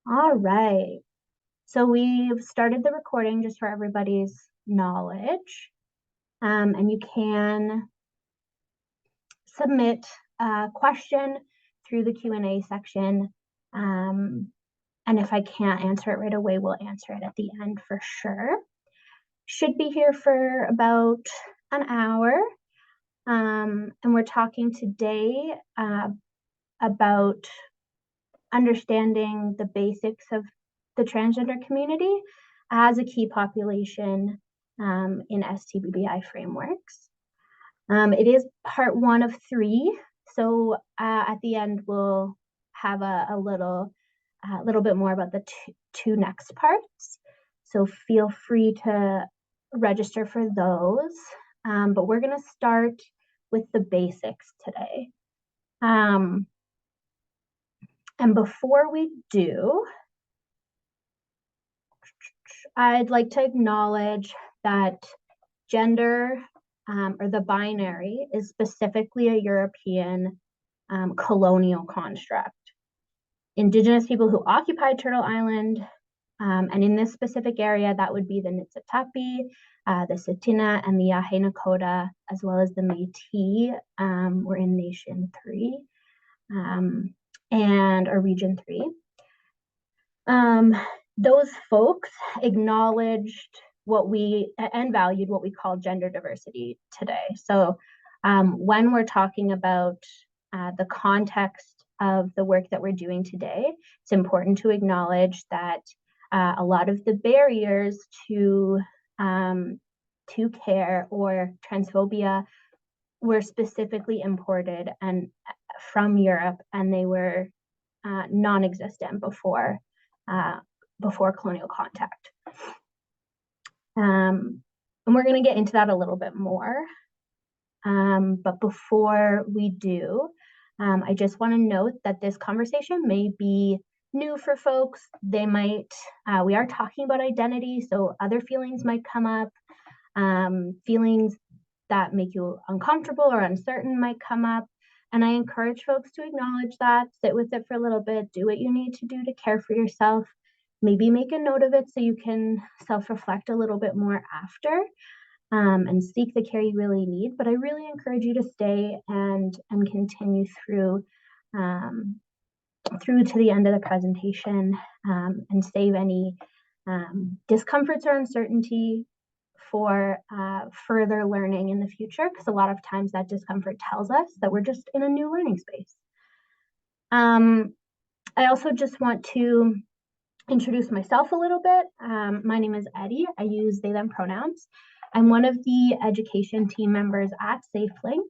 All right. So we've started the recording just for everybody's knowledge. And you can submit a question through the Q&A section. And if I can't answer it right away, we'll answer it at the end for sure. Should be here for about an hour. And we're talking today about understanding the basics of the transgender community as a key population in STBBI frameworks. It is part 1 of 3, so at the end we'll have a little bit more about the two next parts. So feel free to register for those. But we're going to start with the basics today. And before we do, I'd like to acknowledge that gender or the binary is specifically a European colonial construct. Indigenous people who occupied Turtle Island, and in this specific area, that would be the Niitsitapi, the Tsuut'ina, and the Yahe Nakota, as well as the Métis, were in Nation 3, or Region 3. Those folks acknowledged and valued what we call gender diversity today. So when we're talking about the context of the work that we're doing today, it's important to acknowledge that a lot of the barriers to care or transphobia were specifically imported and from Europe, and they were non-existent before colonial contact. And we're going to get into that a little bit more. But before we do, I just want to note that this conversation may be new for folks. We are talking about identity, so other feelings might come up. Feelings that make you uncomfortable or uncertain might come up. And I encourage folks to acknowledge that, sit with it for a little bit, do what you need to do to care for yourself. Maybe make a note of it so you can self-reflect a little bit more after, and seek the care you really need. But I really encourage you to stay and continue through to the end of the presentation, and save any discomforts or uncertainty for further learning in the future, because a lot of times that discomfort tells us that we're just in a new learning space. I also just want to introduce myself a little bit. My name is Eddie. I use they, them pronouns. I'm one of the education team members at SafeLink.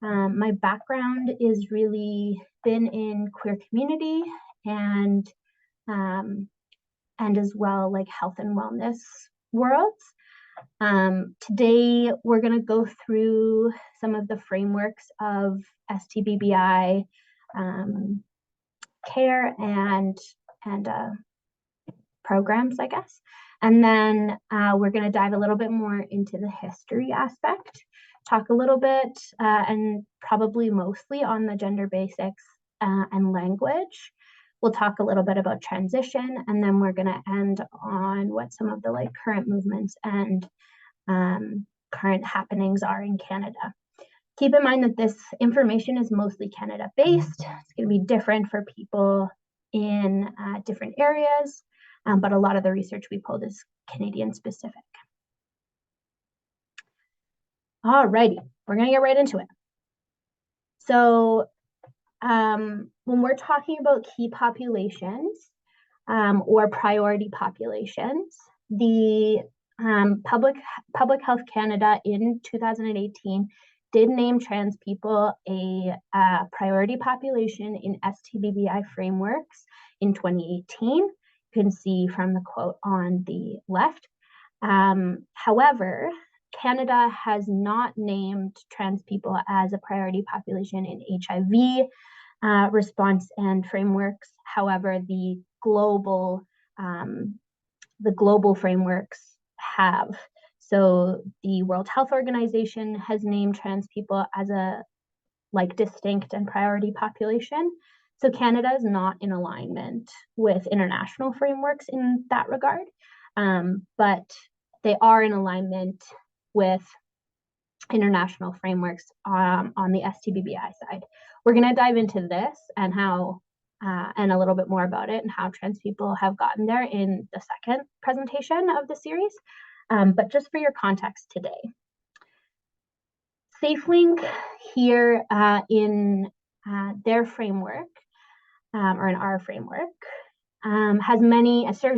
My background is really been in queer community and as well like health and wellness worlds. Today we're going to go through some of the frameworks of STBBI care and programs, I guess. And then we're going to dive a little bit more into the history aspect, talk a little bit and probably mostly on the gender basics and language. We'll talk a little bit about transition, and then we're going to end on what some of the current movements and current happenings are in Canada. Keep in mind that this information is mostly Canada-based. It's going to be different for people in different areas, but a lot of the research we pulled is Canadian-specific. All righty, we're going to get right into it. So when we're talking about key populations or priority populations, the Public Health Canada in 2018 did name trans people a priority population in STBBI frameworks in 2018. You can see from the quote on the left. However, Canada has not named trans people as a priority population in HIV response and frameworks. However, the global frameworks have. So the World Health Organization has named trans people as a distinct and priority population. So Canada is not in alignment with international frameworks in that regard, but they are in alignment with international frameworks on the STBBI side. We're going to dive into this and how and a little bit more about it and how trans people have gotten there in the second presentation of the series. But just for your context today, SafeLink here in their framework, or in our framework, serves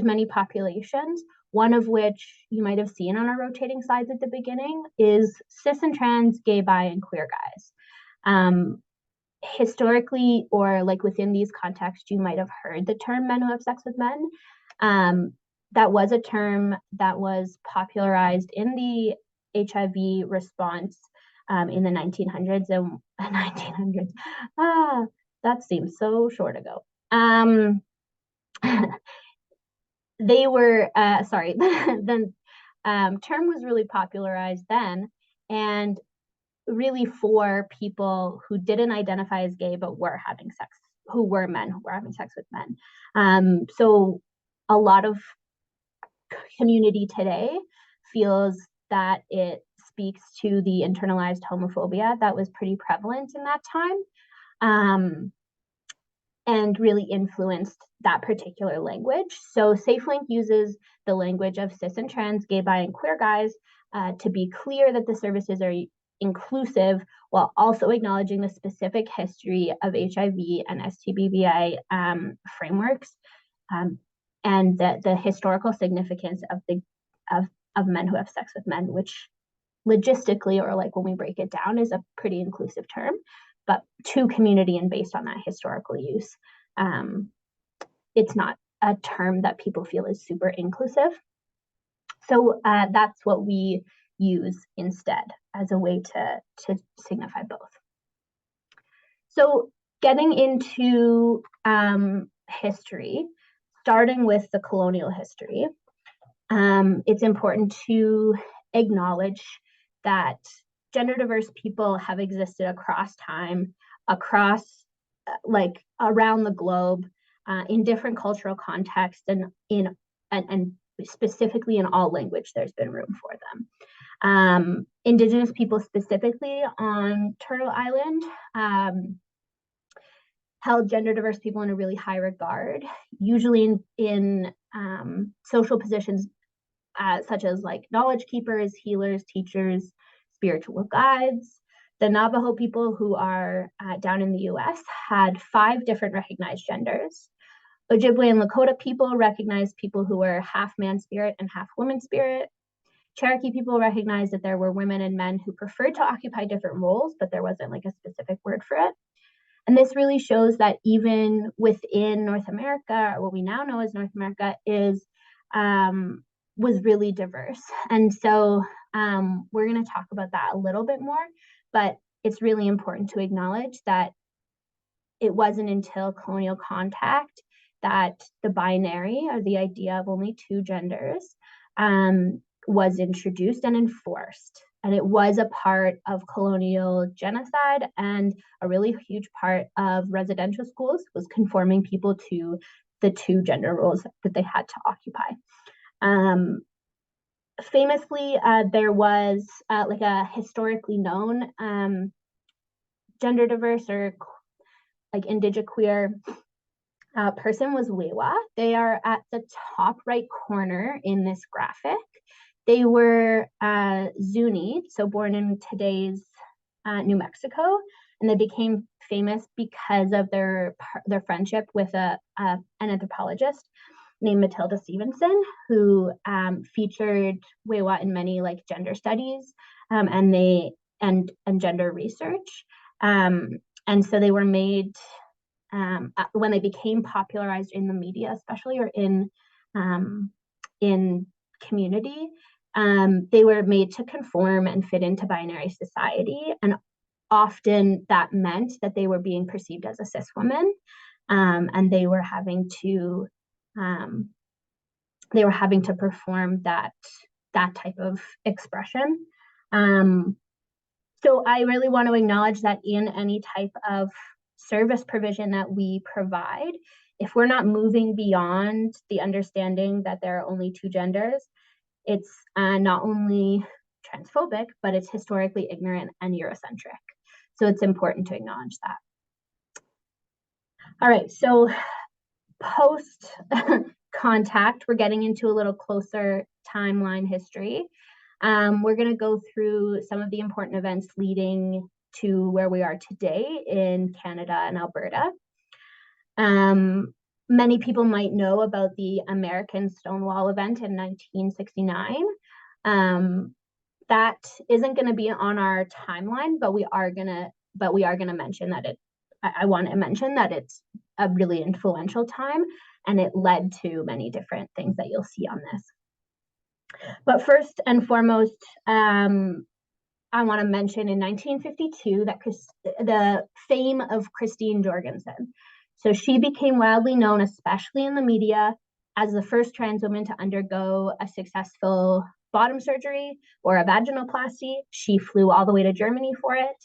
many populations, one of which you might have seen on our rotating slides at the beginning is cis and trans, gay, bi, and queer guys. Historically, or like within these contexts, you might have heard the term men who have sex with men. That was a term that was popularized in the HIV response in the 1900s and 1900s. That seems so short ago. They were, the term was really popularized then, and really for people who didn't identify as gay but were having sex, who were men who were having sex with men. So a lot of community today feels that it speaks to the internalized homophobia that was pretty prevalent in that time, and really influenced that particular language. So SafeLink uses the language of cis and trans, gay, bi, and queer guys to be clear that the services are inclusive, while also acknowledging the specific history of HIV and STBBI frameworks, and the historical significance of men who have sex with men, which logistically, or like when we break it down, is a pretty inclusive term, but to community and based on that historical use, it's not a term that people feel is super inclusive. So that's what we use instead as a way to signify both. So getting into history, starting with the colonial history, it's important to acknowledge that gender diverse people have existed across time, across like around the globe, in different cultural contexts, and specifically in all language, there's been room for them. Indigenous people specifically on Turtle Island held gender diverse people in a really high regard, usually in social positions such as like knowledge keepers, healers, teachers, spiritual guides. The Navajo people who are down in the US had 5 different recognized genders. Ojibwe and Lakota people recognized people who were half man spirit and half woman spirit. Cherokee people recognized that there were women and men who preferred to occupy different roles, but there wasn't like a specific word for it. And this really shows that even within North America, or what we now know as North America, was really diverse. And so we're going to talk about that a little bit more, but it's really important to acknowledge that it wasn't until colonial contact that the binary, or the idea of only 2 genders, was introduced and enforced. And it was a part of colonial genocide, and a really huge part of residential schools was conforming people to the 2 gender roles that they had to occupy. Famously, there was like a historically known gender diverse or like indigiqueer person was Wewa. They are at the top right corner in this graphic. They were Zuni, so born in today's New Mexico, and they became famous because of their friendship with an anthropologist named Matilda Stevenson, who featured Wewa in many like gender studies and gender research. And so they were made when they became popularized in the media, especially, or in community. They were made to conform and fit into binary society, and often that meant that they were being perceived as a cis woman, and they were having to perform that type of expression. So I really want to acknowledge that in any type of service provision that we provide, if we're not moving beyond the understanding that there are only two genders, it's not only transphobic, but it's historically ignorant and Eurocentric. So it's important to acknowledge that. All right, so post contact, we're getting into a little closer timeline history. We're going to go through some of the important events leading to where we are today in Canada and Alberta. Many people might know about the American Stonewall event in 1969. That isn't going to be on our timeline, but we are going to mention that I want to mention that it's a really influential time, and it led to many different things that you'll see on this. But first and foremost, I want to mention in 1952 that the fame of Christine Jorgensen. So she became widely known, especially in the media, as the first trans woman to undergo a successful bottom surgery or a vaginoplasty. She flew all the way to Germany for it.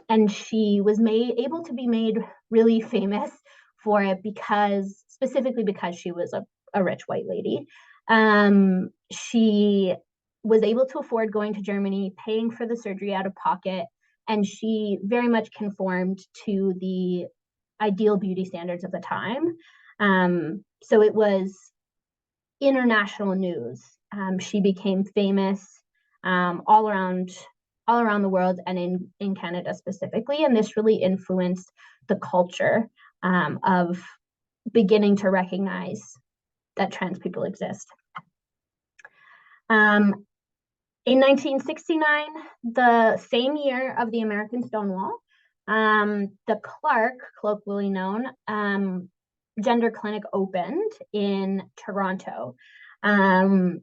And she was able to be made really famous for it specifically because she was a rich white lady. She was able to afford going to Germany, paying for the surgery out of pocket, and she very much conformed to the ideal beauty standards of the time. So it was international news. She became famous all around the world and in Canada specifically, and this really influenced the culture of beginning to recognize that trans people exist. In 1969, the same year of the American Stonewall, the Clark, colloquially known, gender clinic opened in Toronto. And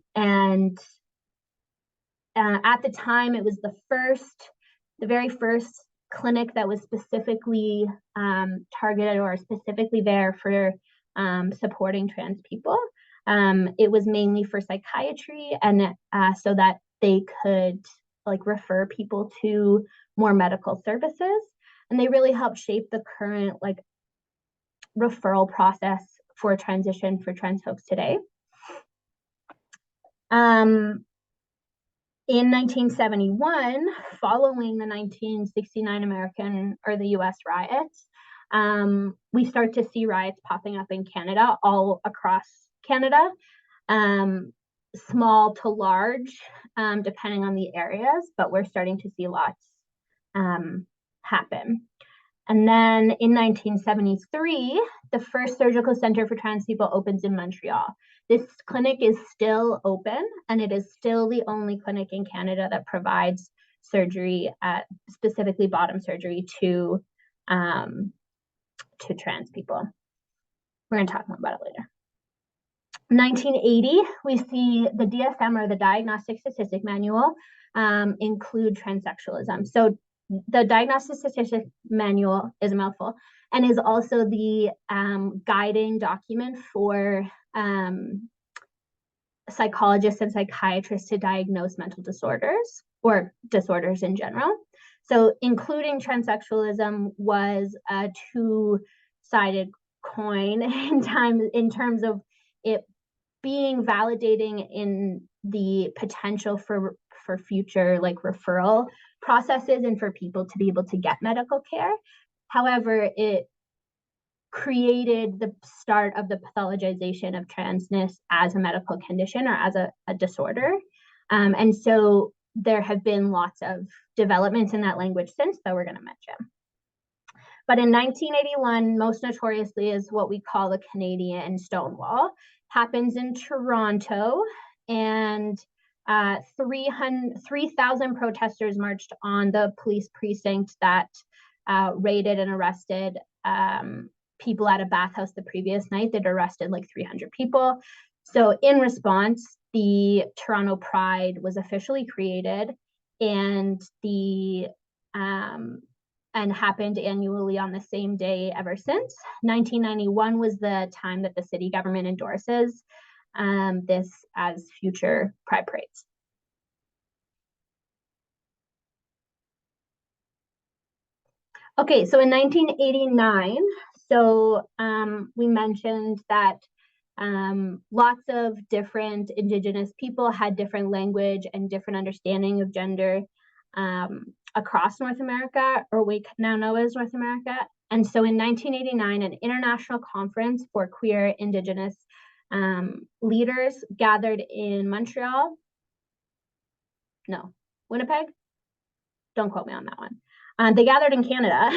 at the time, it was the very first clinic that was specifically targeted or specifically there for supporting trans people. It was mainly for psychiatry, and so that they could refer people to more medical services, and they really helped shape the current referral process for transition for trans folks today. In 1971, following the 1969 American or the US riots, we start to see riots popping up in Canada, all across Canada, small to large, depending on the areas, but we're starting to see lots happen. And then in 1973, the first surgical center for trans people opens in Montreal. This clinic is still open, and it is still the only clinic in Canada that provides surgery, specifically bottom surgery, to trans people. We're going to talk more about it later. 1980, we see the DSM, or the Diagnostic Statistic Manual, include transsexualism. So the Diagnostic Statistic Manual is a mouthful and is also the guiding document for psychologists and psychiatrists to diagnose mental disorders or disorders in general. So including transsexualism was a two-sided coin in terms of it being validating in the potential for future referral processes and for people to be able to get medical care. However, it created the start of the pathologization of transness as a medical condition or as a disorder. And so there have been lots of developments in that language since that we're going to mention. But in 1981, most notoriously, is what we call the Canadian Stonewall. Happens in Toronto, and 3,000 protesters marched on the police precinct that raided and arrested people at a bathhouse the previous night. They'd arrested 300 people. So in response, the Toronto Pride was officially created, and and happened annually on the same day ever since. 1991 was the time that the city government endorses this as future Pride parades. Okay, so in 1989, we mentioned that lots of different Indigenous people had different language and different understanding of gender across North America, or we now know as North America. And so in 1989, an international conference for queer Indigenous leaders gathered in Montreal. No, Winnipeg? Don't quote me on that one. They gathered in Canada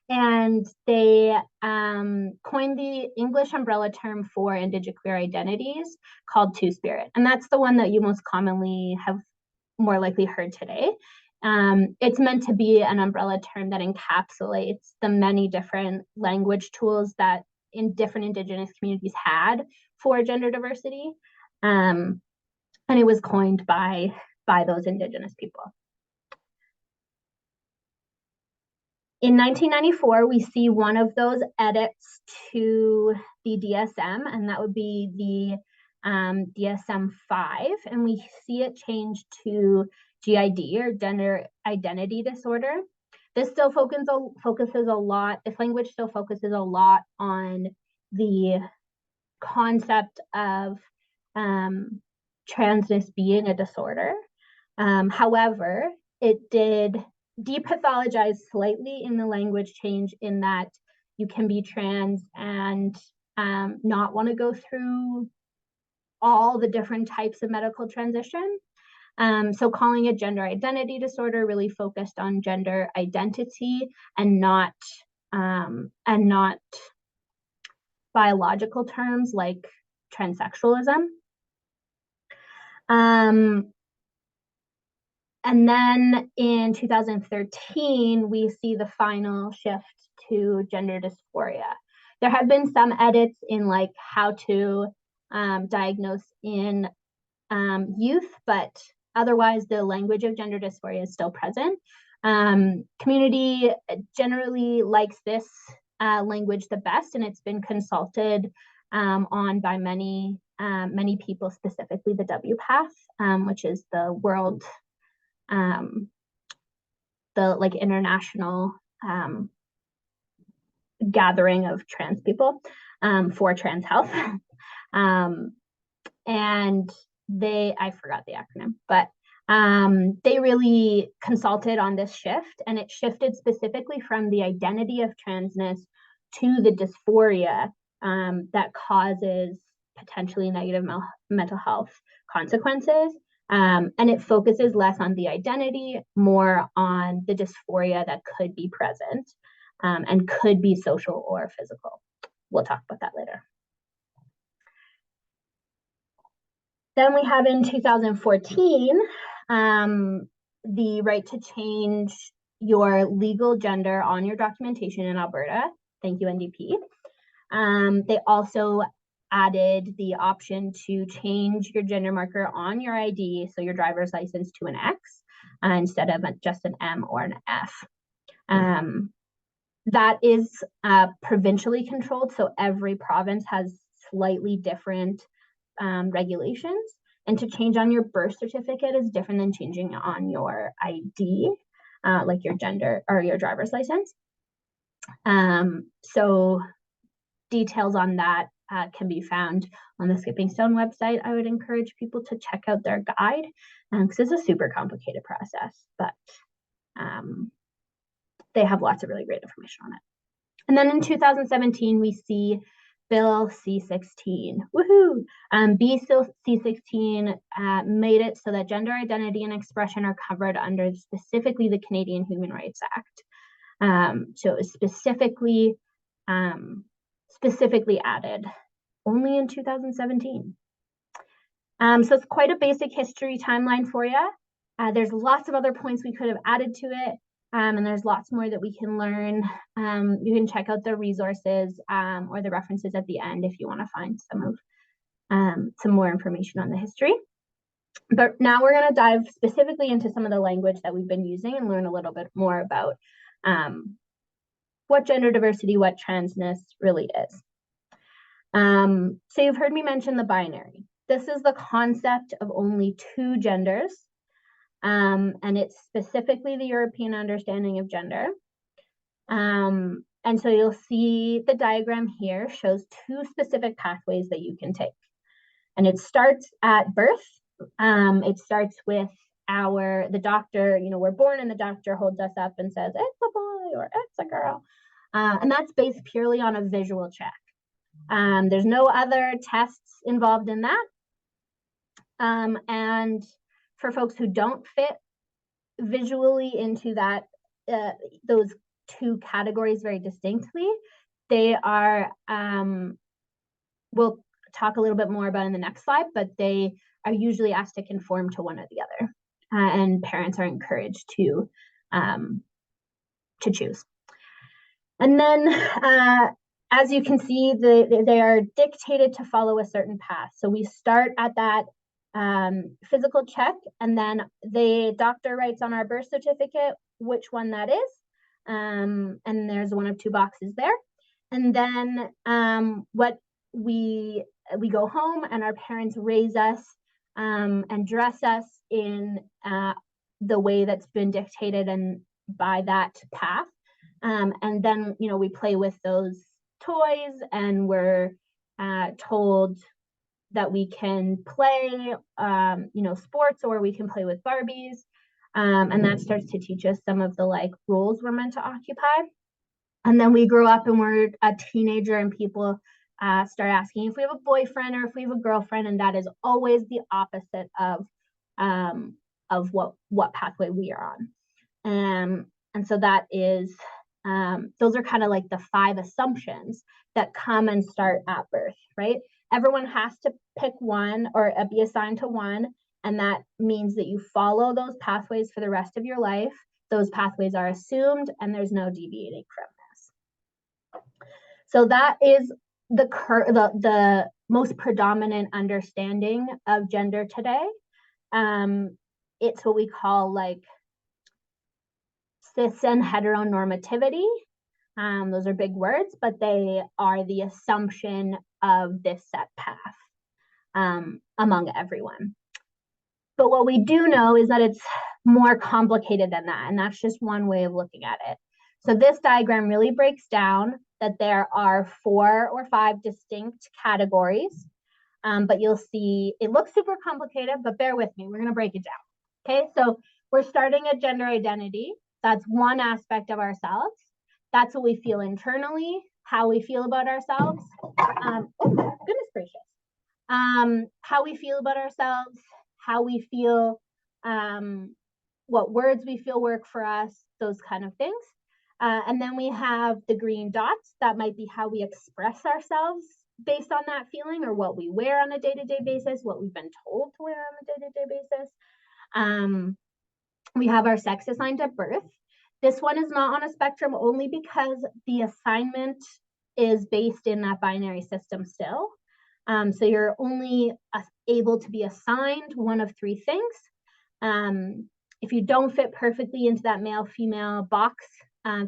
and they coined the English umbrella term for Indigenous queer identities called Two-Spirit. And that's the one that you most commonly have more likely heard today. It's meant to be an umbrella term that encapsulates the many different language tools that in different Indigenous communities had for gender diversity. And it was coined by those Indigenous people. In 1994, we see one of those edits to the DSM, and that would be the DSM-5, and we see it change to GID, or gender identity disorder. This still focuses a lot, this language still focuses a lot on the concept of transness being a disorder. However, it did depathologize slightly in the language change, in that you can be trans and not want to go through all the different types of medical transition. So calling it gender identity disorder really focused on gender identity and not biological terms like transsexualism. And then in 2013, we see the final shift to gender dysphoria. There have been some edits in like how to diagnose in youth, but otherwise the language of gender dysphoria is still present. Community generally likes this language the best, and it's been consulted on by many people, specifically the WPATH, which is the world the like international gathering of trans people for trans health. And I forgot the acronym, but they really consulted on this shift, and it shifted specifically from the identity of transness to the dysphoria that causes potentially negative mental health consequences. And it focuses less on the identity, more on the dysphoria that could be present and could be social or physical. We'll talk about that later. Then we have in 2014, the right to change your legal gender on your documentation in Alberta. Thank you, NDP. They also added the option to change your gender marker on your ID, so your driver's license, to an X instead of just an M or an F. That is provincially controlled, so every province has slightly different regulations. And to change on your birth certificate is different than changing on your ID, like your gender or your driver's license. So details on that can be found on the Skipping Stone website. I would encourage people to check out their guide because it's a super complicated process, but they have lots of really great information on it. And then in 2017, we see Bill C-16. Woohoo! Bill C-16 made it so that gender identity and expression are covered under specifically the Canadian Human Rights Act. So it was specifically added only in 2017. So it's quite a basic history timeline for you. There's lots of other points we could have added to it, and there's lots more that we can learn. You can check out the resources or the references at the end if you want to find some more information on the history. But now we're going to dive specifically into some of the language that we've been using and learn a little bit more about what gender diversity, what transness really is. So you've heard me mention the binary. This is the concept of only two genders, and it's specifically the European understanding of gender. And so you'll see the diagram here shows two specific pathways that you can take. And it starts at birth. It starts with the doctor, we're born and the doctor holds us up and says, it's a boy or it's a girl. And that's based purely on a visual check. There's no other tests involved in that. And for folks who don't fit visually into that, those two categories very distinctly, they are, we'll talk a little bit more about in the next slide, but they are usually asked to conform to one or the other, and parents are encouraged to choose. And then, as you can see, they are dictated to follow a certain path. So we start at that physical check, and then the doctor writes on our birth certificate which one that is, and there's one of two boxes there. And then what we go home and our parents raise us and dress us in the way that's been dictated and by that path. And then, we play with those toys, and we're told that we can play, sports, or we can play with Barbies. And that starts to teach us some of the roles we're meant to occupy. And then we grow up and we're a teenager, and people start asking if we have a boyfriend or if we have a girlfriend, and that is always the opposite of what pathway we are on. And so that is, those are kind of the 5 assumptions that come and start at birth, right? Everyone has to pick one or be assigned to one, and that means that you follow those pathways for the rest of your life. Those pathways are assumed, and there's no deviating from this. So that is the most predominant understanding of gender today. It's what we call cis and heteronormativity. Those are big words, but they are the assumption of this set path among everyone. But what we do know is that it's more complicated than that, and that's just one way of looking at it. So this diagram really breaks down that there are 4 or 5 distinct categories, but you'll see it looks super complicated, but bear with me, we're going to break it down. Okay, so we're starting at gender identity. That's one aspect of ourselves. That's what we feel internally, how we feel about ourselves. Oh, goodness gracious. How we feel about ourselves, how we feel, what words we feel work for us, those kind of things. And then we have the green dots. That might be how we express ourselves based on that feeling, or what we wear on a day-to-day basis, what we've been told to wear on a day-to-day basis. We have our sex assigned at birth. This one is not on a spectrum only because the assignment is based in that binary system still. So you're only able to be assigned one of 3 things. If you don't fit perfectly into that male-female box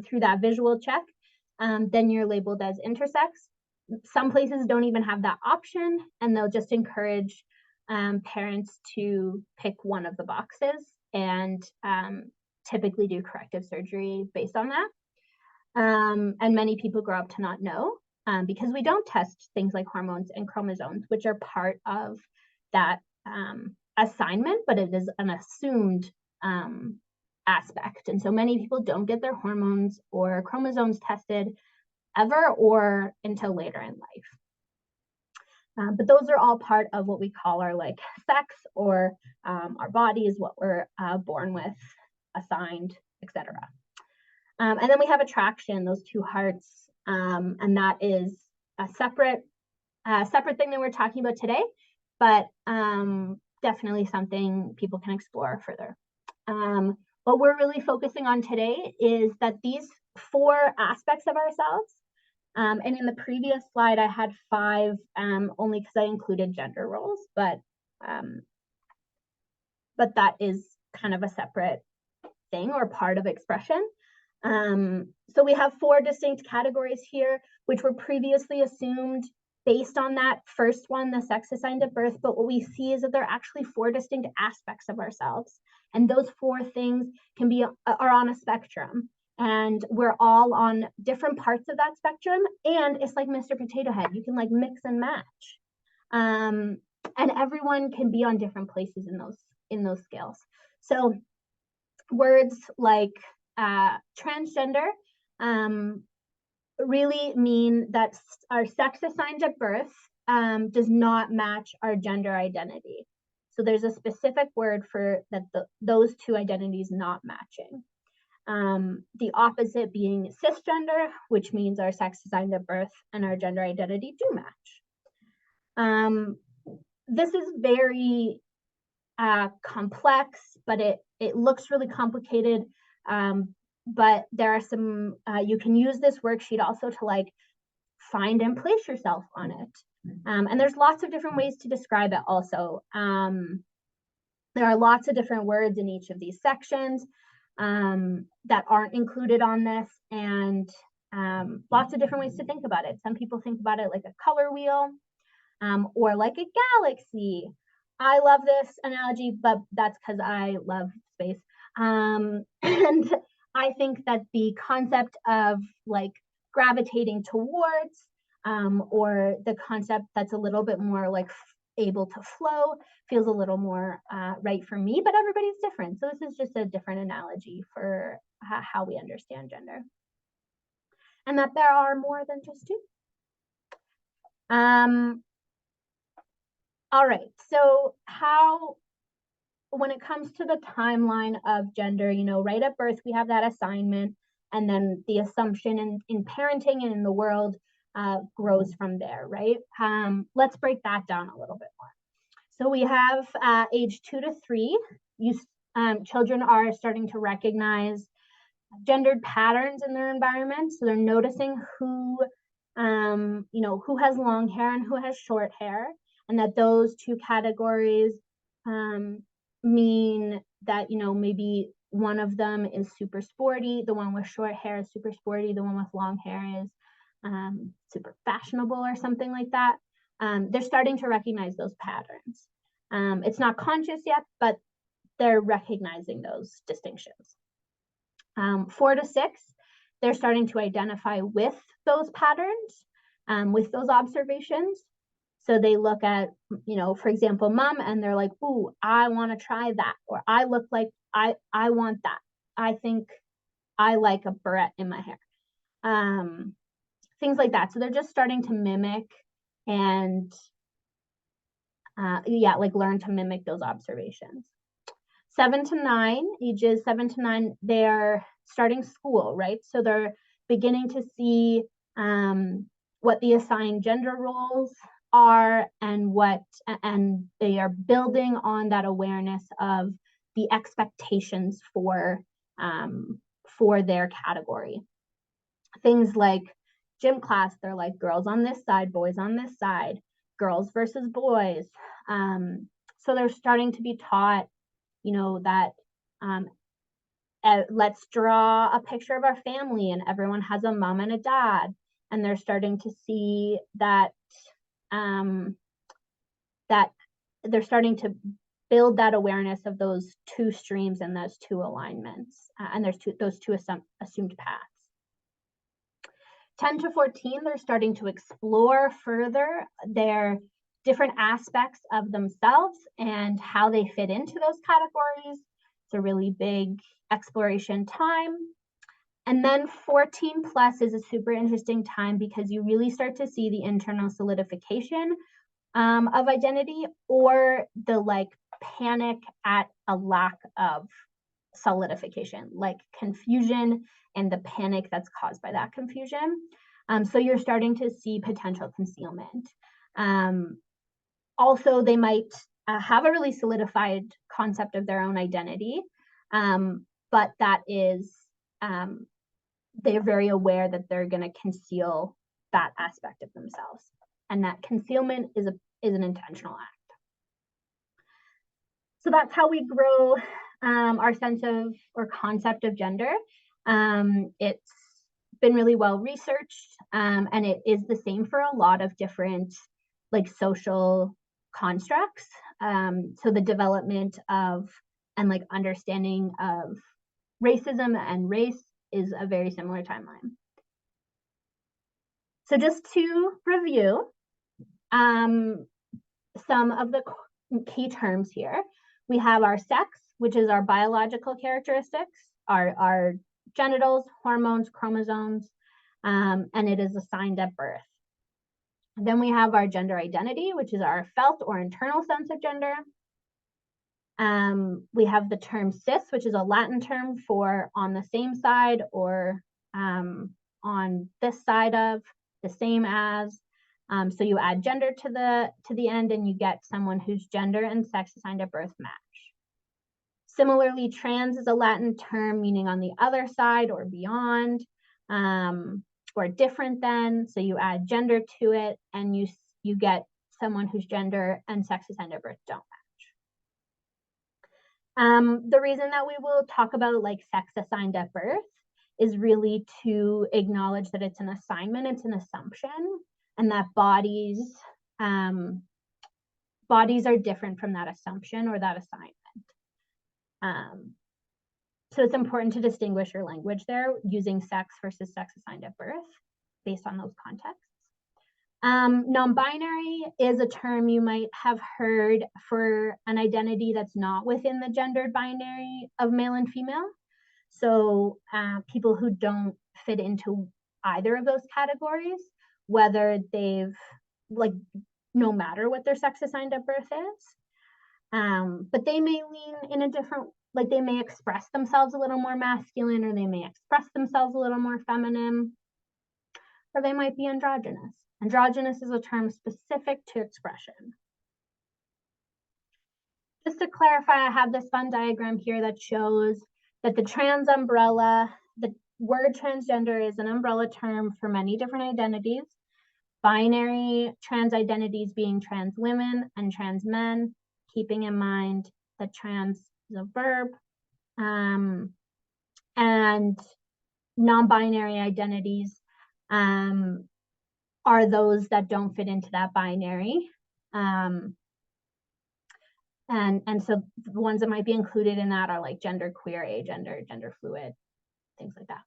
through that visual check, then you're labeled as intersex. Some places don't even have that option, and they'll just encourage parents to pick one of the boxes and typically do corrective surgery based on that. And many people grow up to not know because we don't test things like hormones and chromosomes, which are part of that assignment, but it is an assumed aspect. And so many people don't get their hormones or chromosomes tested ever or until later in life. But those are all part of what we call our sex or our bodies, what we're born with, assigned, etc. And then we have attraction, those 2 hearts, and that is a separate thing that we're talking about today, but definitely something people can explore further. What we're really focusing on today is that these 4 aspects of ourselves, and in the previous slide I had 5 only because I included gender roles, but that is kind of a separate thing or part of expression. So we have 4 distinct categories here, which were previously assumed based on that first one, the sex assigned at birth. But what we see is that there are actually 4 distinct aspects of ourselves. And those 4 things are on a spectrum. and we're all on different parts of that spectrum, and it's like Mr. Potato Head. You can like mix and match. And everyone can be on different places in those scales. So words like transgender really mean that our sex assigned at birth does not match our gender identity. So there's a specific word for that, those two identities not matching. The opposite being cisgender, which means our sex assigned at birth and our gender identity do match. This is very complex, but it looks really complicated. But there are some, you can use this worksheet also to like find and place yourself on it. And there's lots of different ways to describe it also. There are lots of different words in each of these sections that aren't included on this, and lots of different ways to think about it. Some people think about it like a color wheel or like a galaxy. I love this analogy, but that's because I love space. And I think that the concept of like gravitating towards or the concept that's a little bit more like able to flow feels a little more right for me, but everybody's different. So this is just a different analogy for how we understand gender. And that there are more than just two. All right, so when it comes to the timeline of gender, you know, right at birth, we have that assignment, and then the assumption in parenting and in the world grows from there, right? Let's break that down a little bit more. So we have age 2 to 3, children are starting to recognize gendered patterns in their environment. So they're noticing who, you know, who has long hair and who has short hair, and that those two categories mean that, you know, maybe one of them is super sporty, the one with short hair is super sporty, the one with long hair is super fashionable or something like that. They're starting to recognize those patterns. It's not conscious yet, but they're recognizing those distinctions. 4 to 6, they're starting to identify with those patterns, with those observations. So they look at, you know, for example, mom, and they're like, ooh, I want to try that. Or I look like, I want that. I think I like a barrette in my hair. Things like that. So they're just starting to mimic and, like learn to mimic those observations. 7 to 9, ages 7 to 9, they're starting school, right? So they're beginning to see what the assigned gender roles are and they are building on that awareness of the expectations for their category. Things like gym class, they're like girls on this side, boys on this side, girls versus boys. So they're starting to be taught, you know, that let's draw a picture of our family and everyone has a mom and a dad. And they're starting to see that that they're starting to build that awareness of those two streams and those two alignments, and there's those two assumed paths. 10 to 14, they're starting to explore further their different aspects of themselves and how they fit into those categories. It's a really big exploration time. And then 14 plus is a super interesting time because you really start to see the internal solidification of identity, or the like panic at a lack of solidification, like confusion and the panic that's caused by that confusion. So you're starting to see potential concealment. Also, they might have a really solidified concept of their own identity, but that is, they're very aware that they're going to conceal that aspect of themselves, and that concealment is an intentional act. So that's how we grow our sense of or concept of gender. It's been really well researched, and it is the same for a lot of different like social constructs. So the development of and like understanding of racism and race is a very similar timeline. So just to review some of the key terms here, we have our sex, which is our biological characteristics, our genitals, hormones, chromosomes, and it is assigned at birth. Then we have our gender identity, which is our felt or internal sense of gender. We have the term cis, which is a Latin term for on the same side or on this side of, the same as. So you add gender to the end and you get someone whose gender and sex assigned at birth match. Similarly, trans is a Latin term meaning on the other side or beyond, or different than. So you add gender to it and you get someone whose gender and sex assigned at birth don't match. The reason that we will talk about like sex assigned at birth is really to acknowledge that it's an assignment, it's an assumption, and that bodies are different from that assumption or that assignment. So it's important to distinguish your language there using sex versus sex assigned at birth based on those contexts. Non-binary is a term you might have heard for an identity that's not within the gendered binary of male and female. So people who don't fit into either of those categories, whether they've, like, no matter what their sex assigned at birth is, but they may lean in a different, like they may express themselves a little more masculine, or they may express themselves a little more feminine, or they might be androgynous. Androgynous is a term specific to expression. Just to clarify, I have this fun diagram here that shows that the trans umbrella, the word transgender is an umbrella term for many different identities. Binary trans identities being trans women and trans men, keeping in mind that trans is a verb. And non-binary identities are those that don't fit into that binary. And so the ones that might be included in that are like gender queer, agender, gender fluid, things like that.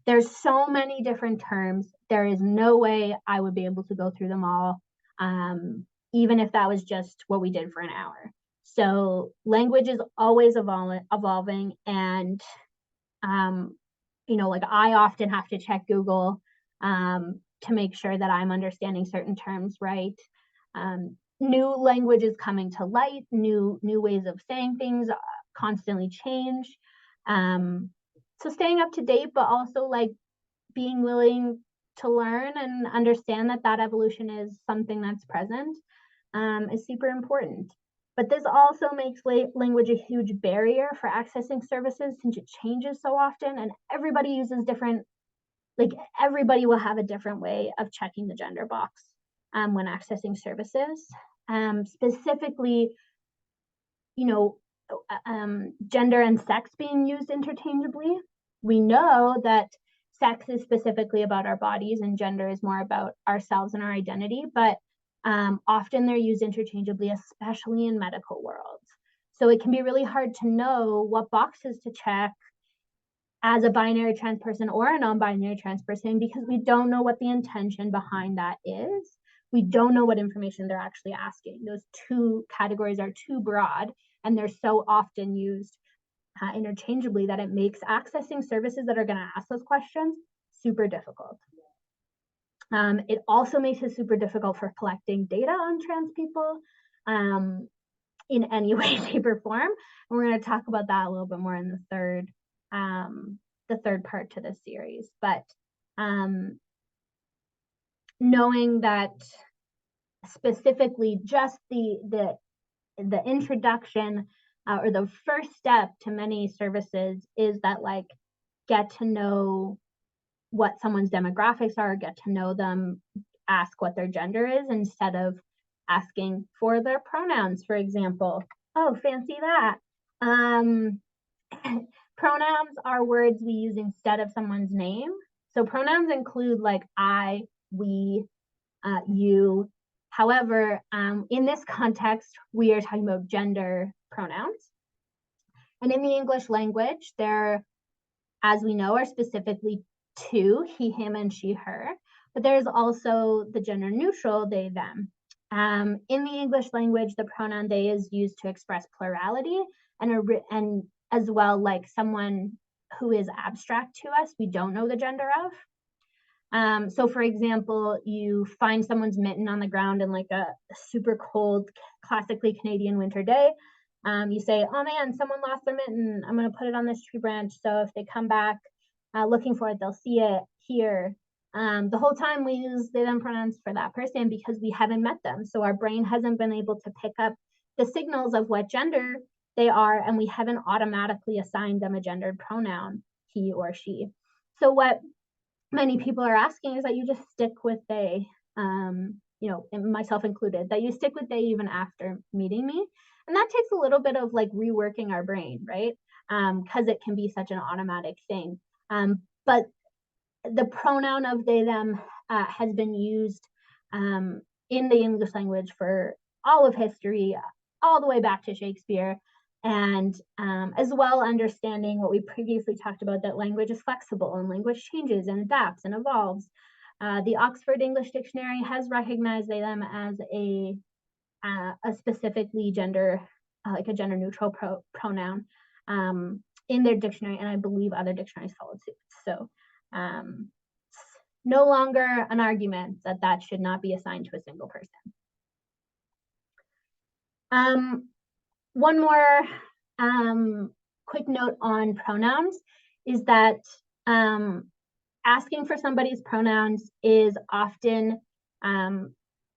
There's so many different terms. There is no way I would be able to go through them all, even if that was just what we did for an hour. So language is always evolving, and you know, like I often have to check Google to make sure that I'm understanding certain terms right. New language is coming to light, new ways of saying things constantly change. So staying up to date, but also like being willing to learn and understand that that evolution is something that's present is super important. But this also makes language a huge barrier for accessing services since it changes so often, and everybody uses different, like everybody will have a different way of checking the gender box when accessing services. Specifically, you know, gender and sex being used interchangeably. We know that sex is specifically about our bodies and gender is more about ourselves and our identity, but often they're used interchangeably, especially in medical worlds. So it can be really hard to know what boxes to check as a binary trans person or a non-binary trans person, because we don't know what the intention behind that is. We don't know what information they're actually asking. Those two categories are too broad, and they're so often used interchangeably that it makes accessing services that are going to ask those questions super difficult. It also makes it super difficult for collecting data on trans people in any way, shape, or form. And we're going to talk about that a little bit more in the third part to this series. But knowing that specifically just the introduction or the first step to many services is that, like, get to know what someone's demographics are, get to know them, ask what their gender is instead of asking for their pronouns, for example. Oh, fancy that. Pronouns are words we use instead of someone's name. So pronouns include like I, we, you. However, in this context, we are talking about gender pronouns. And in the English language, there as we know, are specifically to he, him, and she, her. But there's also the gender neutral they, them. In the English language, the pronoun they is used to express plurality, and as well, like someone who is abstract to us, we don't know the gender of. So for example, you find someone's mitten on the ground in like a super cold, classically Canadian winter day. You say, oh man, someone lost their mitten. I'm going to put it on this tree branch. So if they come back looking for it, they'll see it here. The whole time we use they, them pronouns for that person because we haven't met them. So our brain hasn't been able to pick up the signals of what gender they are, and we haven't automatically assigned them a gendered pronoun, he or she. So what many people are asking is that you just stick with they, you know, myself included, that you stick with they even after meeting me. And that takes a little bit of like reworking our brain, right? Because it can be such an automatic thing. But the pronoun of they, them has been used in the English language for all of history, all the way back to Shakespeare. And as well, understanding what we previously talked about, that language is flexible and language changes and adapts and evolves. The Oxford English Dictionary has recognized they, them as a specifically gender, like a gender neutral pronoun in their dictionary, and I believe other dictionaries followed suit. So no longer an argument that that should not be assigned to a single person. One more quick note on pronouns is that asking for somebody's pronouns is often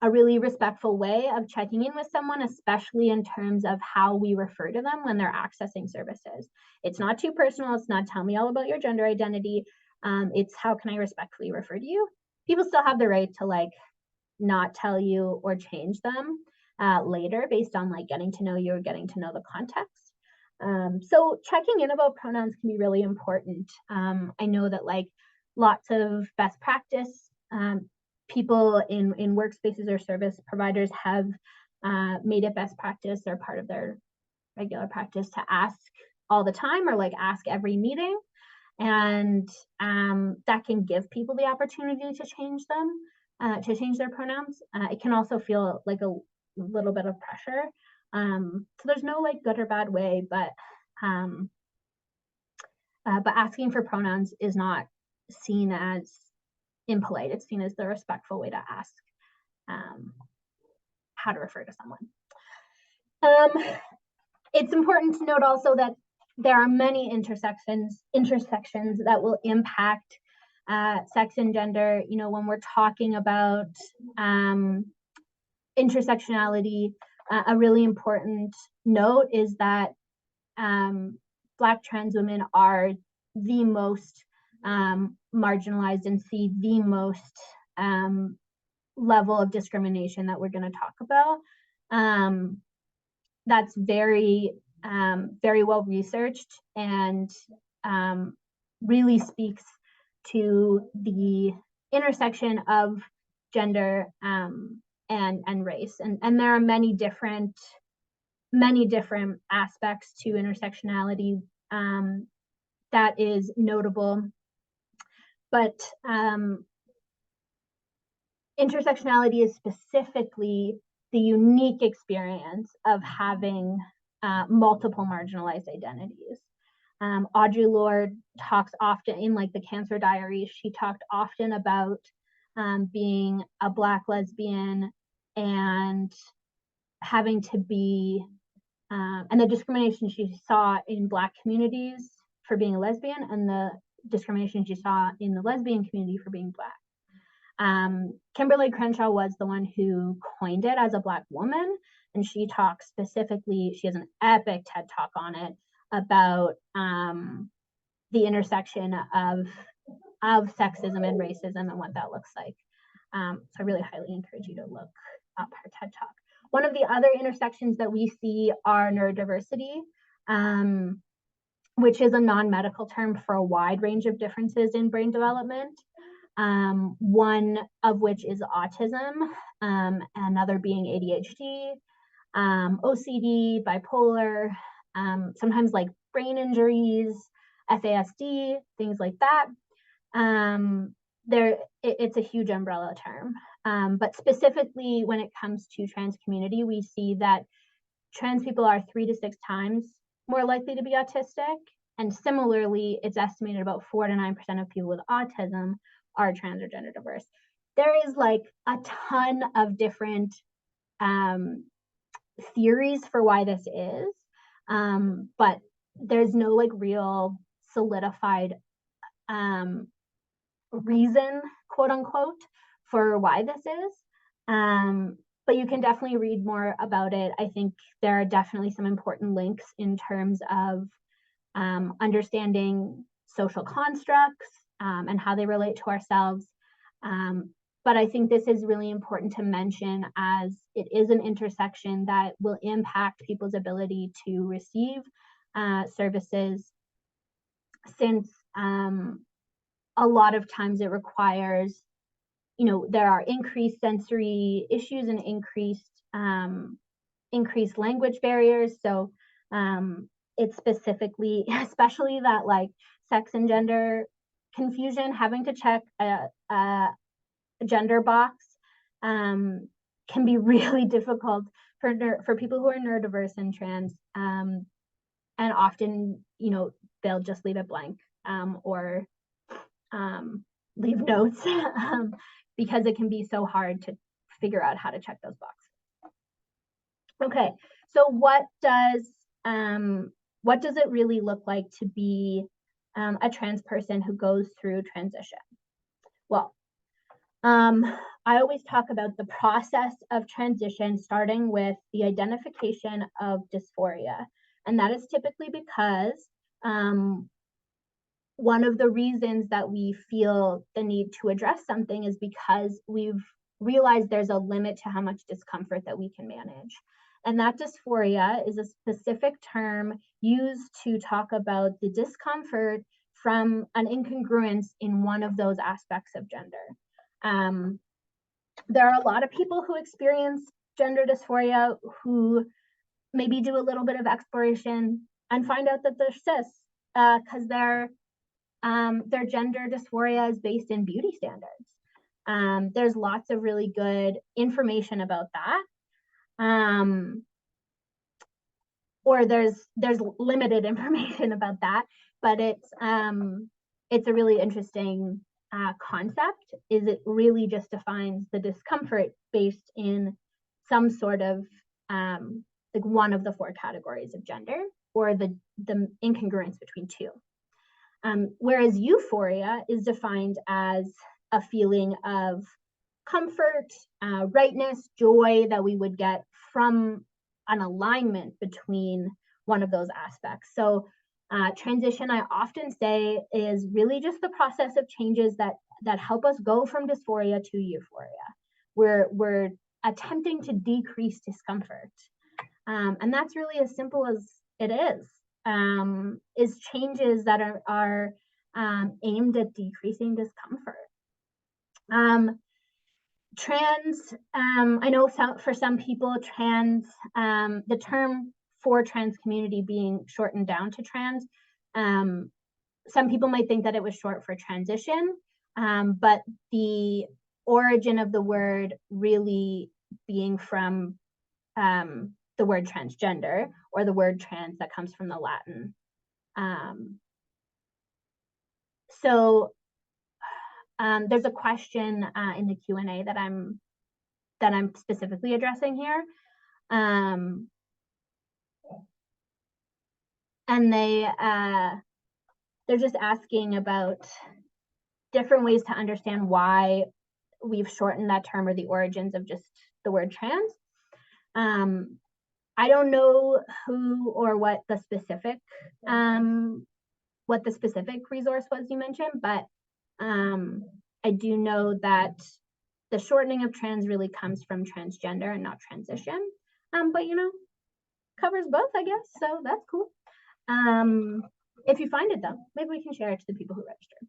a really respectful way of checking in with someone, especially in terms of how we refer to them when they're accessing services. It's not too personal. It's not tell me all about your gender identity. It's how can I respectfully refer to you? People still have the right to like not tell you or change them later based on like getting to know you or getting to know the context. So checking in about pronouns can be really important. I know that like lots of best practice people in workspaces or service providers have made it best practice or part of their regular practice to ask all the time or like ask every meeting. And that can give people the opportunity to change them, to change their pronouns. It can also feel like a little bit of pressure. So there's no like good or bad way, but asking for pronouns is not seen as impolite. It's seen as the respectful way to ask how to refer to someone. It's important to note also that there are many intersections that will impact sex and gender. You know, when we're talking about intersectionality, a really important note is that Black trans women are the most marginalized and see the most level of discrimination that we're going to talk about. That's very well researched and really speaks to the intersection of gender and race. And there are many different aspects to intersectionality that is notable. But intersectionality is specifically the unique experience of having multiple marginalized identities. Audre Lorde talks often in like the Cancer Diaries, she talked often about being a Black lesbian and having to be, and the discrimination she saw in Black communities for being a lesbian and the discrimination she saw in the lesbian community for being Black. Kimberly Crenshaw was the one who coined it as a Black woman, and she talks specifically, she has an epic TED Talk on it about the intersection of sexism and racism and what that looks like. So I really highly encourage you to look up her TED Talk. One of the other intersections that we see are neurodiversity, which is a non-medical term for a wide range of differences in brain development. One of which is autism, another being ADHD, OCD, bipolar, sometimes like brain injuries, FASD, things like that. It's a huge umbrella term. But specifically when it comes to trans community, we see that trans people are 3 to 6 times more likely to be autistic. And similarly, it's estimated about 4 to 9% of people with autism are trans or gender diverse. There is like a ton of different theories for why this is, but there's no like real solidified reason, quote unquote, for why this is. But you can definitely read more about it. I think there are definitely some important links in terms of understanding social constructs and how they relate to ourselves. But I think this is really important to mention, as it is an intersection that will impact people's ability to receive services, since a lot of times it requires, there are increased sensory issues and increased language barriers. So it's specifically, especially that like sex and gender confusion, having to check a gender box can be really difficult for people who are neurodiverse and trans. And often, they'll just leave it blank or leave notes because it can be so hard to figure out how to check those boxes. Okay, so what does it really look like to be a trans person who goes through transition? Well, I always talk about the process of transition starting with the identification of dysphoria. And that is typically because one of the reasons that we feel the need to address something is because we've realized there's a limit to how much discomfort that we can manage. And that dysphoria is a specific term used to talk about the discomfort from an incongruence in one of those aspects of gender. There are a lot of people who experience gender dysphoria who maybe do a little bit of exploration and find out that they're cis because their gender dysphoria is based in beauty standards. There's lots of really good information about that. Or there's limited information about that, but it's a really interesting concept. Is it really just defines the discomfort based in some sort of like one of the 4 categories of gender, or the incongruence between 2. Whereas euphoria is defined as a feeling of comfort, rightness, joy that we would get from an alignment between one of those aspects. So transition, I often say, is really just the process of changes that help us go from dysphoria to euphoria. We're attempting to decrease discomfort. And that's really as simple as it is changes that are aimed at decreasing discomfort. Trans, I know for some people, trans, the term for trans community being shortened down to trans, some people might think that it was short for transition, but the origin of the word really being from the word transgender, or the word trans that comes from the Latin. So there's a question in the Q&A that I'm specifically addressing here. And they're just asking about different ways to understand why we've shortened that term, or the origins of just the word trans. I don't know who or what the specific resource was you mentioned, but I do know that the shortening of trans really comes from transgender and not transition. But covers both, I guess, so that's cool. If you find it though, maybe we can share it to the people who registered.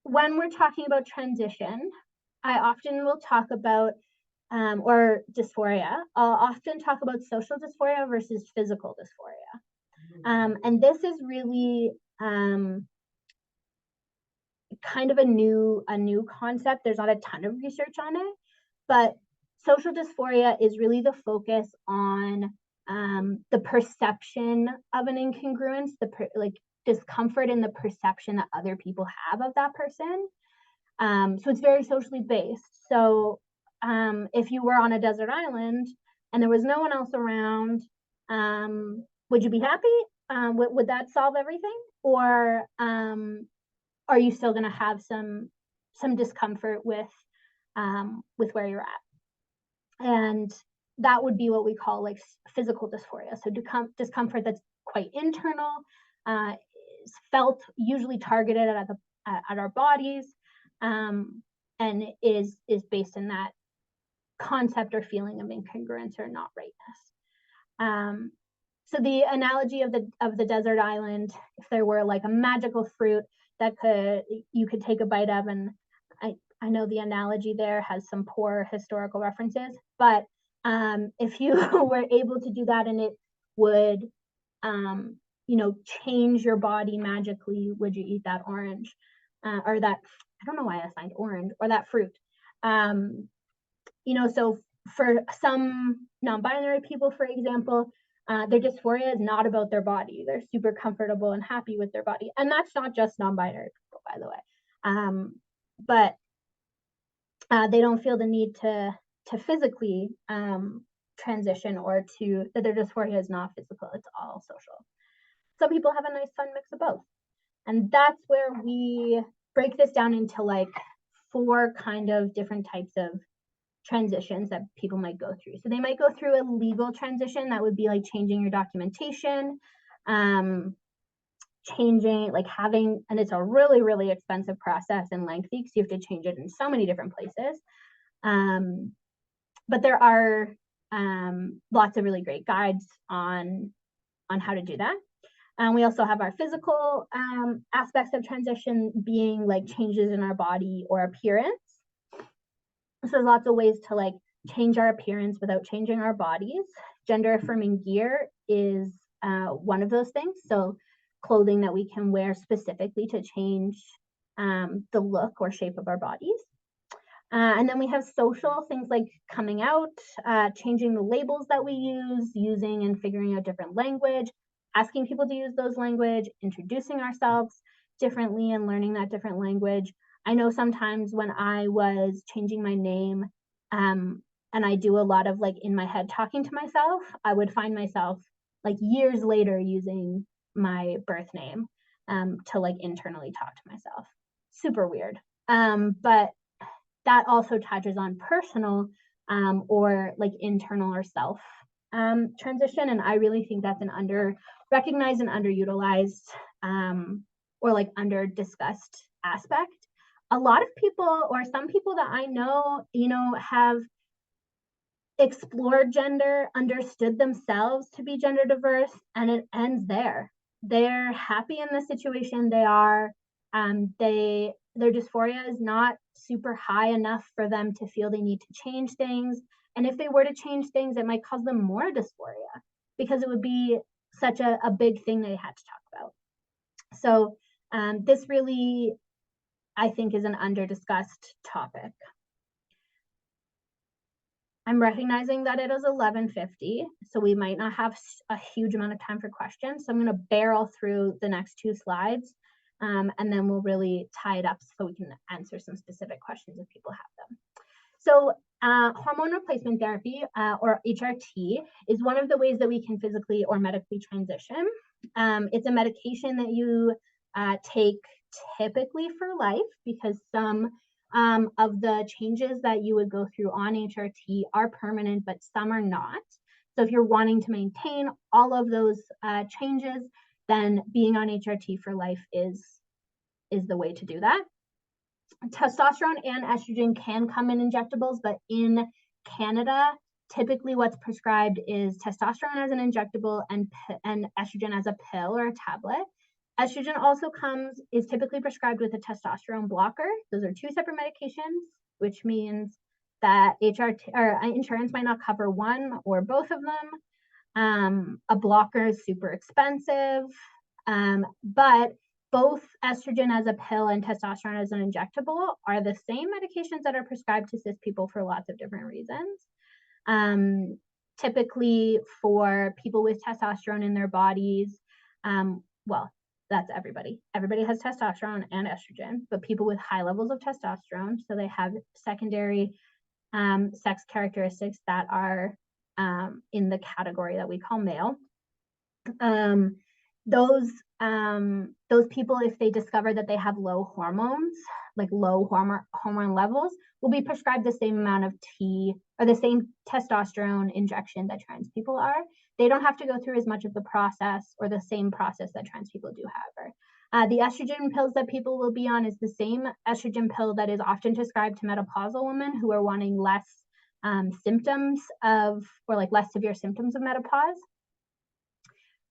When we're talking about transition, I often will talk about or dysphoria, I'll often talk about social dysphoria versus physical dysphoria. And this is really kind of a new concept. There's not a ton of research on it, but social dysphoria is really the focus on the perception of an incongruence, like discomfort in the perception that other people have of that person. So it's very socially based. So if you were on a desert island and there was no one else around, would you be happy? Would that solve everything? Or are you still going to have some discomfort with where you're at? And that would be what we call like physical dysphoria. So discomfort that's quite internal, is felt, usually targeted at our bodies, and is based in that concept or feeling of incongruence or not rightness. So the analogy of the desert island, if there were like a magical fruit that you could take a bite of, and I know the analogy there has some poor historical references, but if you were able to do that and it would change your body magically, would you eat that orange? Or that, I don't know why I assigned orange, or that fruit. So for some non-binary people, for example, their dysphoria is not about their body. They're super comfortable and happy with their body. And that's not just non-binary people, by the way. But they don't feel the need to physically transition, or that their dysphoria is not physical, it's all social. Some people have a nice fun mix of both. And that's where we break this down into like 4 kind of different types of transitions that people might go through. So they might go through a legal transition. That would be like changing your documentation, changing, like having, and it's a really, really expensive process and lengthy because you have to change it in so many different places. But there are lots of really great guides on how to do that. We also have our physical aspects of transition, being like changes in our body or appearance. So there's lots of ways to like change our appearance without changing our bodies. Gender affirming gear is one of those things. So clothing that we can wear specifically to change the look or shape of our bodies. And then we have social things like coming out, changing the labels that we use, using and figuring out different language, asking people to use those language, introducing ourselves differently and learning that different language. I know sometimes when I was changing my name, and I do a lot of like in my head talking to myself, I would find myself like years later using my birth name to like internally talk to myself. Super weird. But that also touches on personal or like internal or self transition. And I really think that's an recognized and underutilized or like under discussed aspect. A lot of people, or some people that I know, have explored gender, understood themselves to be gender diverse, and it ends there. They're happy in the situation they are. Their dysphoria is not super high enough for them to feel they need to change things. And if they were to change things, it might cause them more dysphoria because it would be such a big thing they had to talk about. So this really, I think, is an under-discussed topic. I'm recognizing that it is 11:50, so we might not have a huge amount of time for questions. So I'm going to barrel through the next 2 slides, and then we'll really tie it up so we can answer some specific questions if people have them. So hormone replacement therapy, or HRT, is one of the ways that we can physically or medically transition. It's a medication that you take typically for life, because some of the changes that you would go through on HRT are permanent, but some are not. So if you're wanting to maintain all of those changes, then being on HRT for life is the way to do that. Testosterone and estrogen can come in injectables, but in Canada, typically what's prescribed is testosterone as an injectable and estrogen as a pill or a tablet. Estrogen also is typically prescribed with a testosterone blocker. Those are 2 separate medications, which means that HRT or insurance might not cover one or both of them. A blocker is super expensive, but both estrogen as a pill and testosterone as an injectable are the same medications that are prescribed to cis people for lots of different reasons. Typically for people with testosterone in their bodies, well, that's everybody. Everybody has testosterone and estrogen, but people with high levels of testosterone, so they have secondary sex characteristics that are in the category that we call male. Those people, if they discover that they have low hormones, like low hormone levels, will be prescribed the same amount of or the same testosterone injection that trans people are. They don't have to go through as much of the process or the same process that trans people do, however. The estrogen pills that people will be on is the same estrogen pill that is often prescribed to menopausal women who are wanting less symptoms of, or like less severe symptoms of menopause.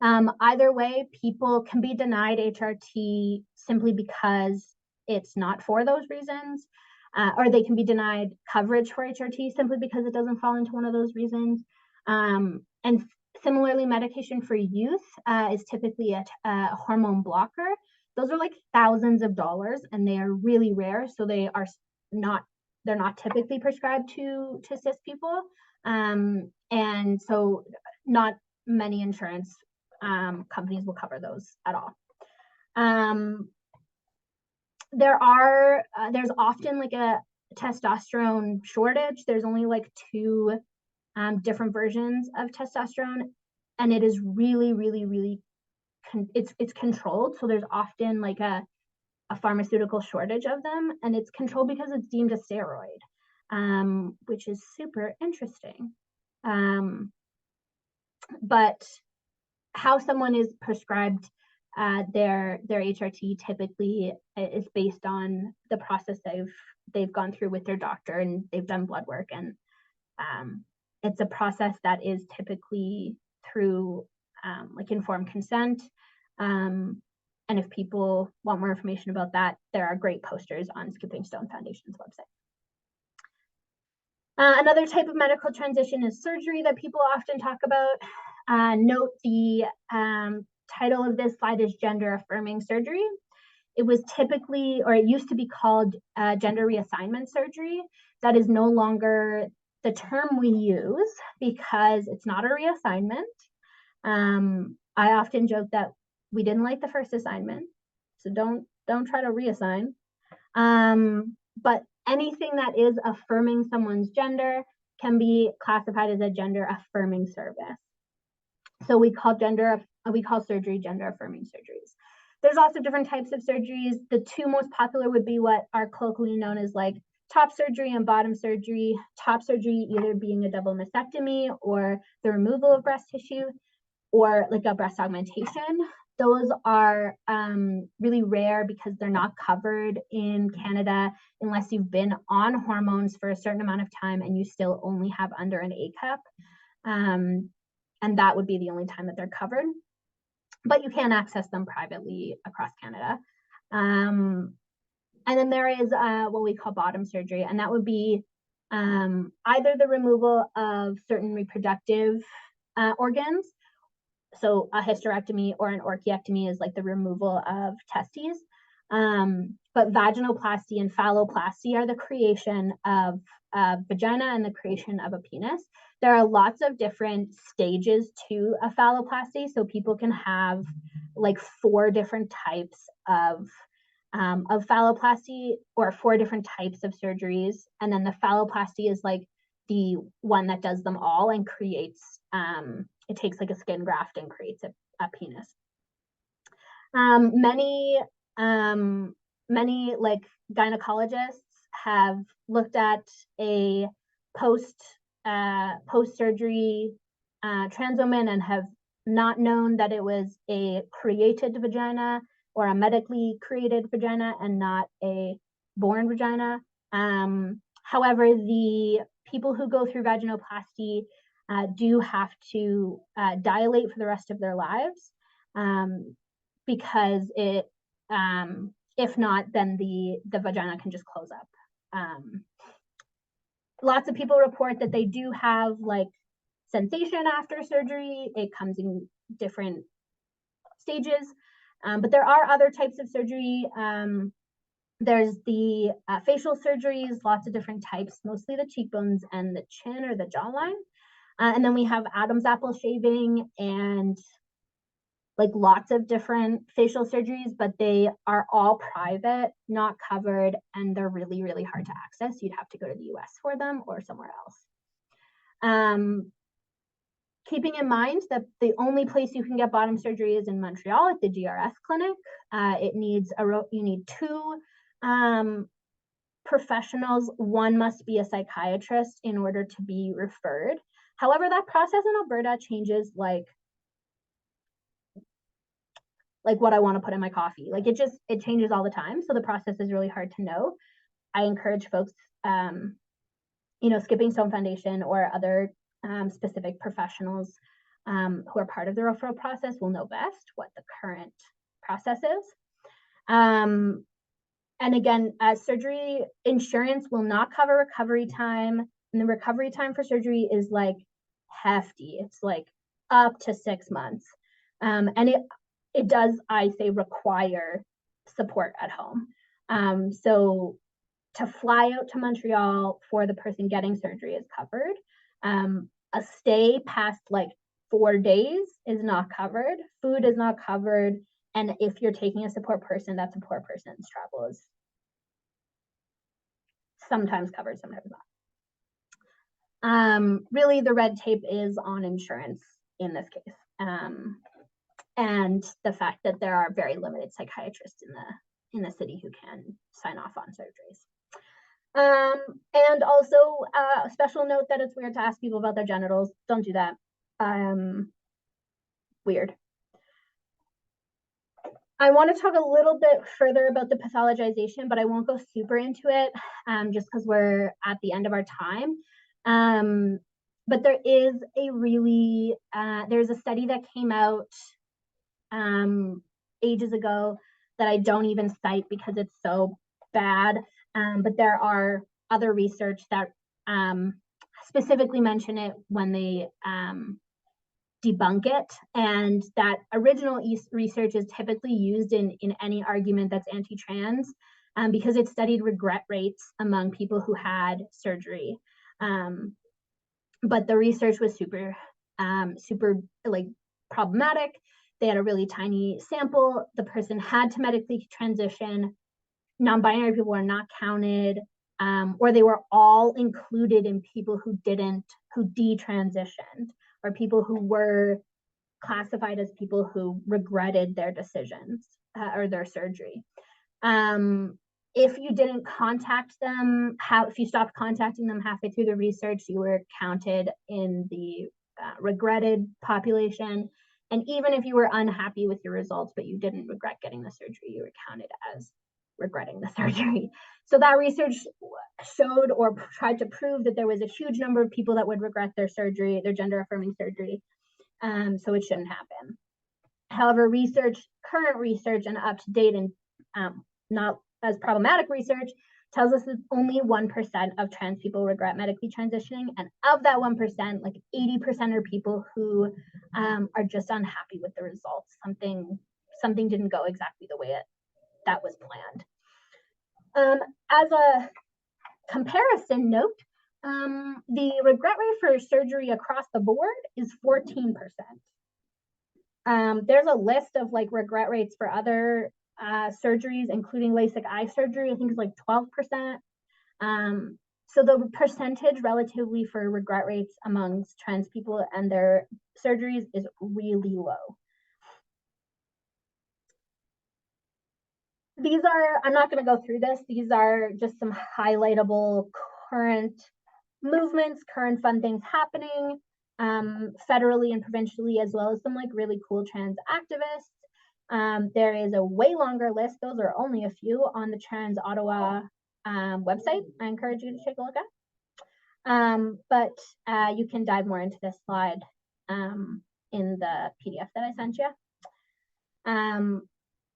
Either way, people can be denied HRT simply because it's not for those reasons, or they can be denied coverage for HRT simply because it doesn't fall into one of those reasons. And similarly, medication for youth is typically a hormone blocker. Those are like thousands of dollars, and they are really rare, so they're not typically prescribed to cis people, and so not many insurance companies will cover those at all. There's often like a testosterone shortage. There's only like 2 different versions of testosterone, and it is really, really, really it's controlled. So there's often like a pharmaceutical shortage of them, and it's controlled because it's deemed a steroid, which is super interesting. But how someone is prescribed their HRT typically is based on the process they've gone through with their doctor, and they've done blood work, and it's a process that is typically through like informed consent. And if people want more information about that, there are great posters on Skipping Stone Foundation's website. Another type of medical transition is surgery that people often talk about. Note the title of this slide is gender affirming surgery. It was typically, or it used to be called gender reassignment surgery. That is no longer the term we use because it's not a reassignment. I often joke that we didn't like the first assignment, so don't try to reassign. But anything that is affirming someone's gender can be classified as a gender affirming service. So we call surgery gender affirming surgeries. There's also different types of surgeries. The 2 most popular would be what are colloquially known as like top surgery and bottom surgery. Top surgery either being a double mastectomy or the removal of breast tissue, or like a breast augmentation. Those are really rare because they're not covered in Canada unless you've been on hormones for a certain amount of time and you still only have under an ACUP. And that would be the only time that they're covered. But you can access them privately across Canada. And then there is what we call bottom surgery, and that would be either the removal of certain reproductive organs. So a hysterectomy or an orchiectomy is like the removal of testes. But vaginoplasty and phalloplasty are the creation of a vagina and the creation of a penis. There are lots of different stages to a phalloplasty. So people can have like 4 different types of phalloplasty, or 4 different types of surgeries. And then the phalloplasty is like the one that does them all and creates, it takes like a skin graft and creates a penis. Many like gynecologists have looked at a post-surgery trans woman and have not known that it was a created vagina or a medically created vagina and not a born vagina. However, the people who go through vaginoplasty do have to dilate for the rest of their lives, because if not, then the vagina can just close up. lots of people report that they do have like sensation after surgery. It comes in different stages, but there are other types of surgery. There's the facial surgeries, lots of different types, mostly the cheekbones and the chin or the jawline. And then we have Adam's apple shaving and like lots of different facial surgeries, but they are all private, not covered, and they're really, really hard to access. You'd have to go to the US for them or somewhere else. Keeping in mind that the only place you can get bottom surgery is in Montreal at the GRS clinic. You need two professionals. One must be a psychiatrist in order to be referred. However, that process in Alberta changes like what I want to put in my coffee. Like it changes all the time. So the process is really hard to know. I encourage folks, Skipping Stone Foundation or other specific professionals who are part of the referral process will know best what the current process is. And again, surgery insurance will not cover recovery time. And the recovery time for surgery is like hefty. It's like up to 6 months. And it does, I say, require support at home. So to fly out to Montreal for the person getting surgery is covered. A stay past like 4 days is not covered. Food is not covered. And if you're taking a support person, that support person's travel is sometimes covered, sometimes not. Really, the red tape is on insurance in this case. And the fact that there are very limited psychiatrists in the city who can sign off on surgeries. And also a special note that it's weird to ask people about their genitals. Don't do that. Weird. I want to talk a little bit further about the pathologization, but I won't go super into it just because we're at the end of our time. But there is there's a study that came out ages ago that I don't even cite because it's so bad. But there are other research that specifically mention it when they debunk it. And that original research is typically used in any argument that's anti-trans because it studied regret rates among people who had surgery. But the research was super like problematic. They had a really tiny sample. The person had to medically transition. Non-binary people were not counted, or they were all included in people who detransitioned, or people who were classified as people who regretted their decisions or their surgery. If you didn't contact them, if you stopped contacting them halfway through the research, you were counted in the regretted population. And even if you were unhappy with your results, but you didn't regret getting the surgery, you were counted as regretting the surgery. So that research showed or tried to prove that there was a huge number of people that would regret their surgery, their gender affirming surgery. So it shouldn't happen. However, current research and up to date and not as problematic research tells us that only 1% of trans people regret medically transitioning. And of that 1%, like 80% are people who are just unhappy with the results. Something didn't go exactly the way that was planned. As a comparison note, the regret rate for surgery across the board is 14%. There's a list of like regret rates for other surgeries, including LASIK eye surgery. I think it's like 12%. So the percentage relatively for regret rates amongst trans people and their surgeries is really low. I'm not going to go through this. These are just some highlightable current movements, current fun things happening federally and provincially, as well as some like really cool trans activists. There is a way longer list. Those are only a few on the Trans Ottawa website. I encourage you to take a look at. But you can dive more into this slide in the PDF that I sent you.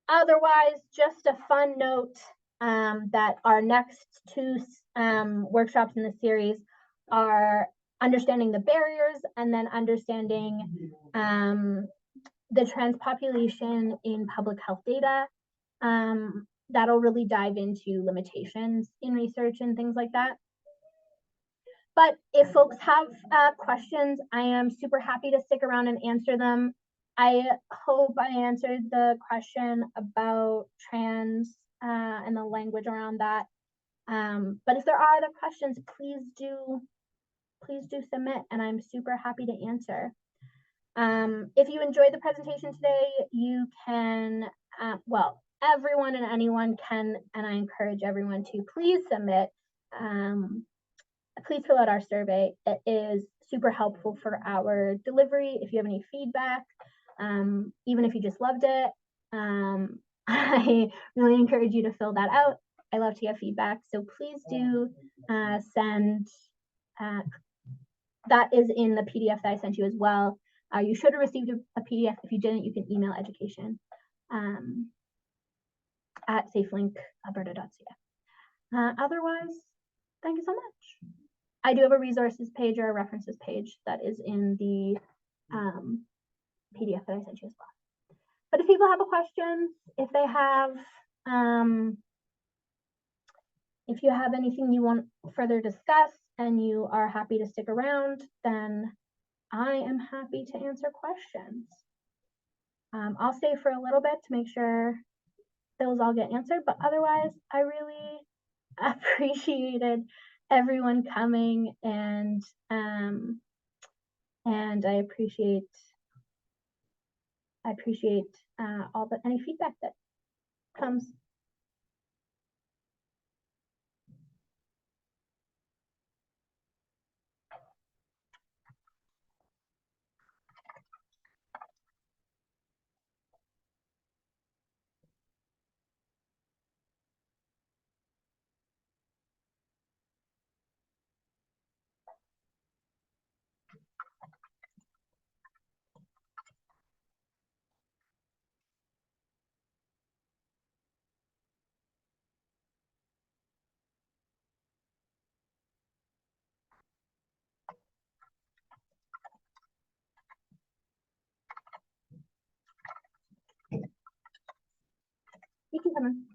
Otherwise, just a fun note that our next two workshops in the series are understanding the barriers and then understanding the trans population in public health data. That'll really dive into limitations in research and things like that. But if folks have questions, I am super happy to stick around and answer them. I hope I answered the question about trans and the language around that. But if there are other questions, please do submit, and I'm super happy to answer. If you enjoyed the presentation today, you can, well, everyone and anyone can, and I encourage everyone to please submit. Please fill out our survey. It is super helpful for our delivery. If you have any feedback, even if you just loved it, I really encourage you to fill that out. I love to get feedback, so please do send. That is in the PDF that I sent you as well. You should have received a PDF. If you didn't, you can email education at safelinkalberta.ca. Otherwise, thank you so much. I do have a resources page or a references page that is in the PDF that I sent you as well. But if people have a question, if they have, if you have anything you want further discuss and you are happy to stick around, then I am happy to answer questions. I'll stay for a little bit to make sure those all get answered, but otherwise, I really appreciated everyone coming, and I appreciate all the any feedback that comes. You can come in.